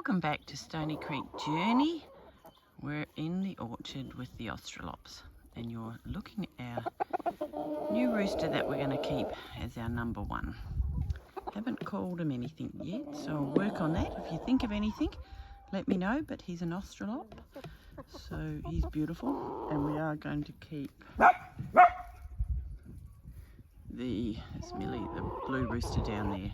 Welcome back to Stony Creek Journey. We're in the orchard with the Australops and you're looking at our new rooster that we're going to keep as our number one. Haven't called him anything yet, so I'll work on that. If you think of anything, let me know, but he's an Australop, so he's beautiful, and we are going to keep it's Millie, the blue rooster down there.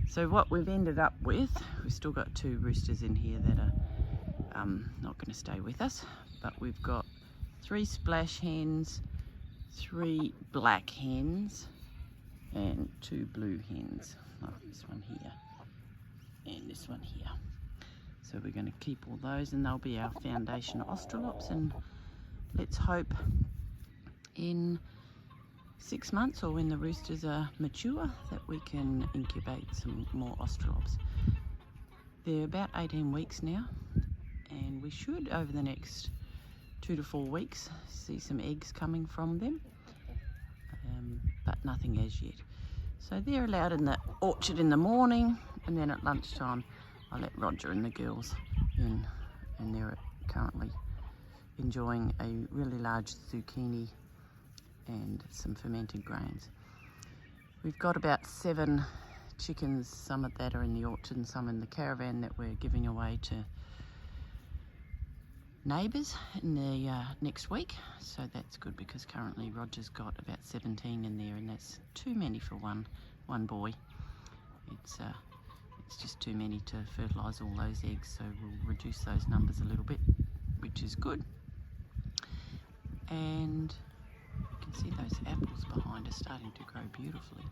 So what we've ended up with, we've still got two roosters in here that are not going to stay with us, but we've got 3 splash hens, 3 black hens, and 2 blue hens, like this one here and this one here. So we're going to keep all those, and they'll be our foundation Australops, and let's hope in 6 months, or when the roosters are mature, that we can incubate some more Australops. They're about 18 weeks now, and we should over the next 2 to 4 weeks see some eggs coming from them, but nothing as yet. So they're allowed in the orchard in the morning, and then at lunchtime I let Roger and the girls in, and they're currently enjoying a really large zucchini and some fermented grains. We've got about 7 chickens, some of that are in the orchard and some in the caravan that we're giving away to neighbours in the next week. So that's good, because currently Roger's got about 17 in there, and that's too many for one boy. It's just too many to fertilise all those eggs, so we'll reduce those numbers a little bit, which is good. And you can see those apples behind are starting to grow beautifully.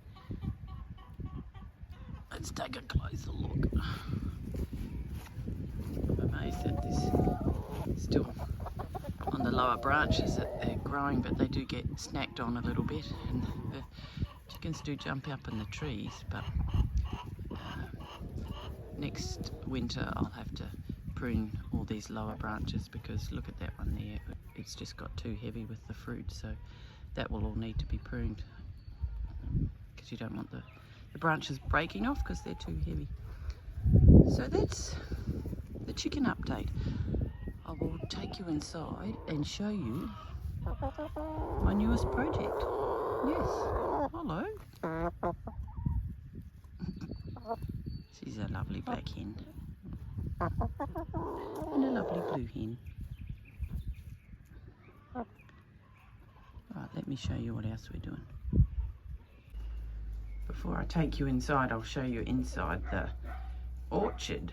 Let's take a closer look. I'm amazed that this still on the lower branches that they're growing, but they do get snacked on a little bit, and the chickens do jump up in the trees. But next winter I'll have to prune all these lower branches, because look at that one there, it's just got too heavy with the fruit, so that will all need to be pruned, because you don't want the branches breaking off because they're too heavy. So that's the chicken update. I will take you inside and show you my newest project. Yes, hello. She's a lovely black hen and a lovely blue hen. Right, let me show you what else we're doing. Before I take you inside, I'll show you inside the orchard.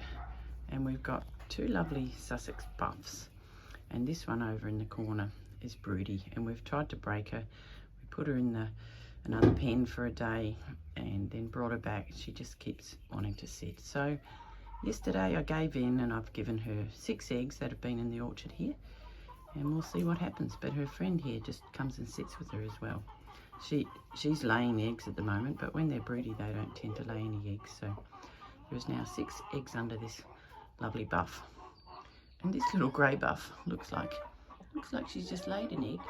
And we've got 2 lovely Sussex buffs, and this one over in the corner is Broody, and we've tried to break her. We put her in another pen for a day and then brought her back. She just keeps wanting to sit. So yesterday I gave in, and I've given her 6 eggs that have been in the orchard here, and we'll see what happens. But her friend here just comes and sits with her as well. She's laying eggs at the moment, but when they're broody they don't tend to lay any eggs. So there's now 6 eggs under this lovely buff, and this little grey buff looks like she's just laid an egg,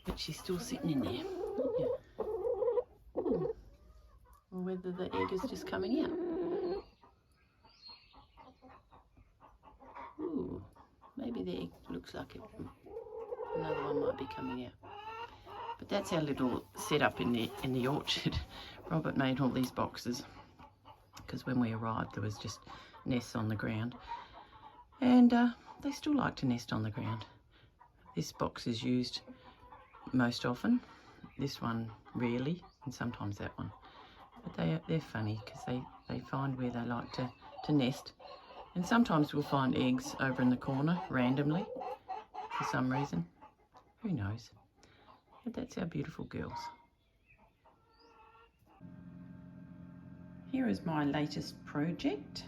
but she's still sitting in there. Or whether the egg is just coming out. Ooh, maybe the egg looks like it. Another one might be coming out. But that's our little setup in the orchard. Robert made all these boxes, because when we arrived there was just nests on the ground, and they still like to nest on the ground. This box is used most often, this one rarely, and sometimes that one. But they're funny, because they find where they like to nest, and sometimes we'll find eggs over in the corner randomly for some reason. Who knows? But that's our beautiful girls. Here is my latest project,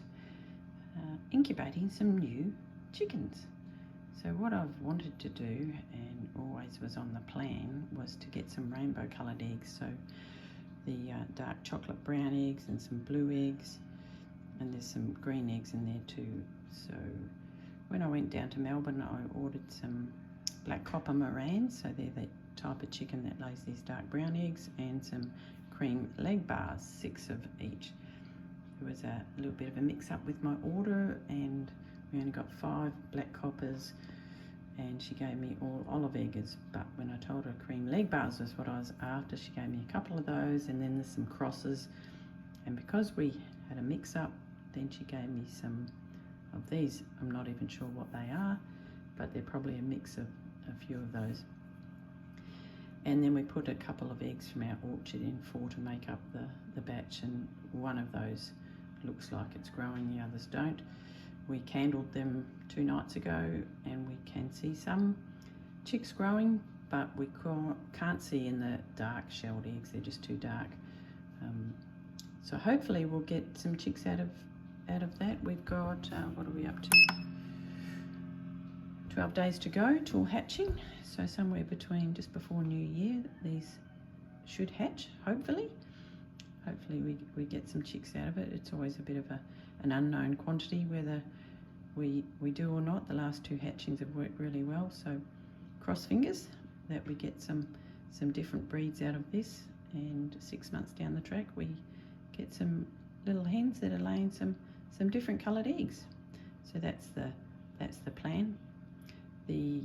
incubating some new chickens. So what I've wanted to do, and always was on the plan, was to get some rainbow coloured eggs. So the dark chocolate brown eggs and some blue eggs, and there's some green eggs in there too. So when I went down to Melbourne, I ordered some black copper Morans, so they're the type of chicken that lays these dark brown eggs, and some cream leg bars, 6 of each. there was a little bit of a mix up with my order, and we only got 5 black coppers, and she gave me all olive eggers. But when I told her cream leg bars was what I was after, she gave me a couple of those, and then there's some crosses. And because we had a mix up, then she gave me some of these. I'm not even sure what they are, but they're probably a mix of a few of those. And then we put a couple of eggs from our orchard in to make up the batch, and one of those looks like it's growing, the others don't. We candled them 2 nights ago, and we can see some chicks growing, but we can't see in the dark shelled eggs, they're just too dark. So hopefully we'll get some chicks out of that. We've got, what are we up to? 12 days to go till hatching, so somewhere between just before New Year these should hatch, hopefully. Hopefully we get some chicks out of it. It's always a bit of an unknown quantity whether we do or not. The last 2 hatchings have worked really well, so cross fingers that we get some different breeds out of this, and 6 months down the track we get some little hens that are laying some different coloured eggs. So that's the plan. The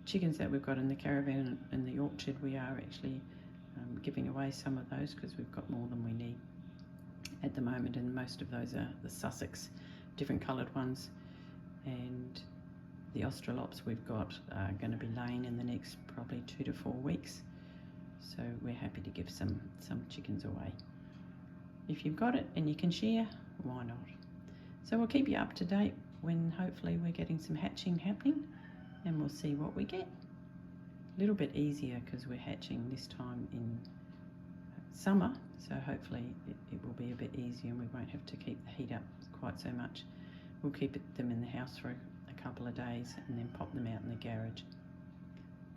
chickens that we've got in the caravan and the orchard, we are actually giving away some of those because we've got more than we need at the moment, and most of those are the Sussex different coloured ones, and the Australops we've got are going to be laying in the next probably 2 to 4 weeks, so we're happy to give some chickens away. If you've got it and you can share, why not? So we'll keep you up to date when hopefully we're getting some hatching happening, and we'll see what we get. A little bit easier because we're hatching this time in summer, so hopefully it will be a bit easier and we won't have to keep the heat up quite so much. We'll keep them in the house for a couple of days and then pop them out in the garage.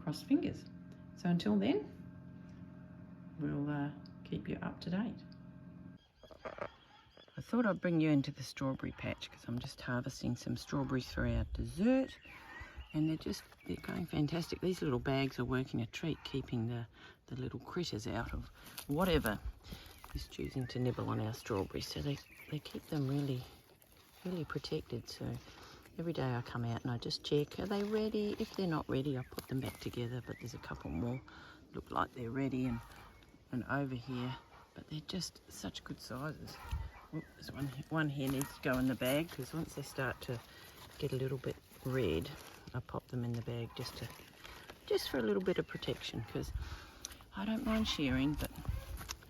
Cross fingers. So until then, we'll keep you up to date. I thought I'd bring you into the strawberry patch because I'm just harvesting some strawberries for our dessert, and they're going fantastic. These little bags are working a treat, keeping the little critters out of whatever is choosing to nibble on our strawberries. So they keep them really, really protected. So every day I come out and I just check, are they ready? If they're not ready, I put them back together, but there's a couple more look like they're ready, and over here, but they're just such good sizes. Oh, there's one here needs to go in the bag, because once they start to get a little bit red, I pop them in the bag just for a little bit of protection, because I don't mind sharing, but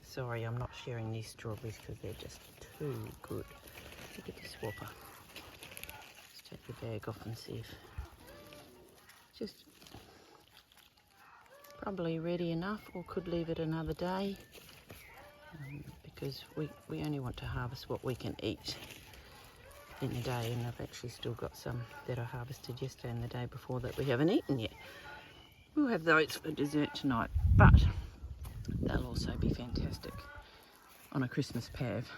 sorry, I'm not sharing these strawberries because they're just too good. Look at this whopper. Let's take the bag off and see if just probably ready enough, or could leave it another day. Because we only want to harvest what we can eat in the day, and I've actually still got some that I harvested yesterday and the day before that we haven't eaten yet. We'll have those for dessert tonight, but they'll also be fantastic on a Christmas pav,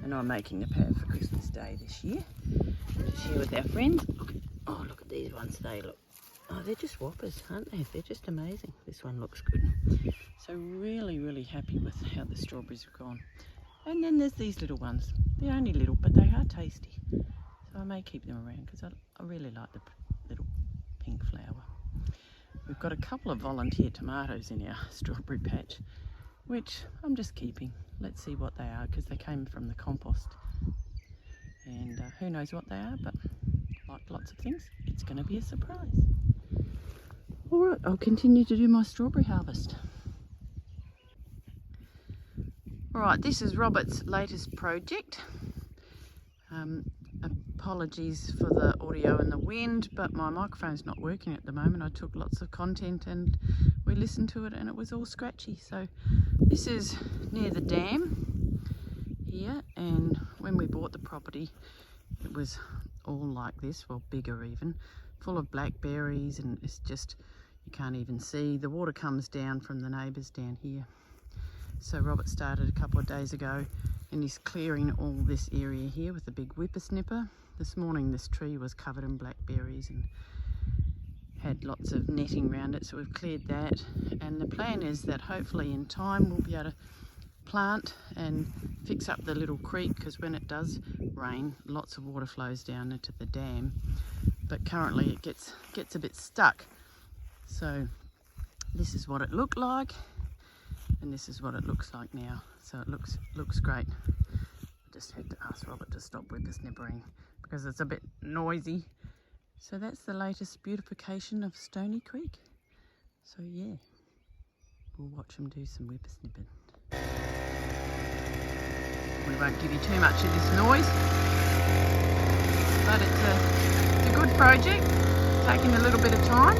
and I'm making the pav for Christmas Day this year to share with our friends. Look at these ones. They're just whoppers, aren't they? They're just amazing. This one looks good. So really, really happy with how the strawberries have gone. And then there's these little ones. They're only little, but they are tasty. So I may keep them around because I really like the little pink flower. We've got a couple of volunteer tomatoes in our strawberry patch, which I'm just keeping. Let's see what they are, because they came from the compost. And who knows what they are, but like lots of things, it's going to be a surprise. Alright, I'll continue to do my strawberry harvest. Alright, this is Robert's latest project. Apologies for the audio and the wind, but my microphone's not working at the moment. I took lots of content and we listened to it and it was all scratchy. So this is near the dam here, and when we bought the property it was all like this, well bigger even, full of blackberries, and it's just, you can't even see. The water comes down from the neighbours down here. So Robert started a couple of days ago and he's clearing all this area here with a big whippersnipper. This morning this tree was covered in blackberries and had lots of netting around it, so we've cleared that, and the plan is that hopefully in time we'll be able to plant and fix up the little creek, because when it does rain, lots of water flows down into the dam. But currently it gets a bit stuck. So this is what it looked like, and this is what it looks like now. So it looks great. I just had to ask Robert to stop whippersnippering because it's a bit noisy. So that's the latest beautification of Stony Creek. So yeah, we'll watch them do some whippersnipping. We won't give you too much of this noise, but it's a good project, taking a little bit of time,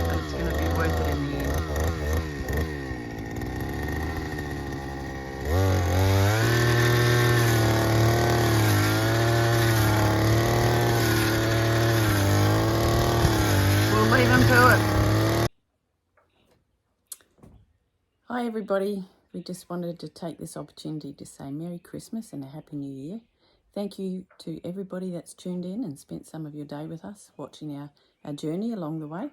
but it's going to be worth it in the end. We'll leave them to it. Hi everybody. We just wanted to take this opportunity to say Merry Christmas and a Happy New Year. Thank you to everybody that's tuned in and spent some of your day with us, watching our journey along the way.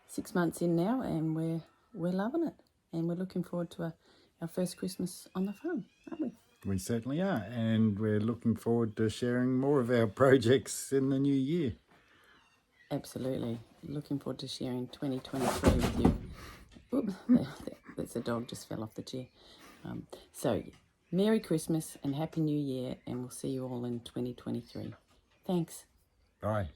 6 months in now, and we're loving it. And we're looking forward to our first Christmas on the farm, aren't we? We certainly are, and we're looking forward to sharing more of our projects in the new year. Absolutely. Looking forward to sharing 2023 with you. Oops, that's the dog just fell off the chair. So, Merry Christmas and Happy New Year, and we'll see you all in 2023. Thanks. Bye.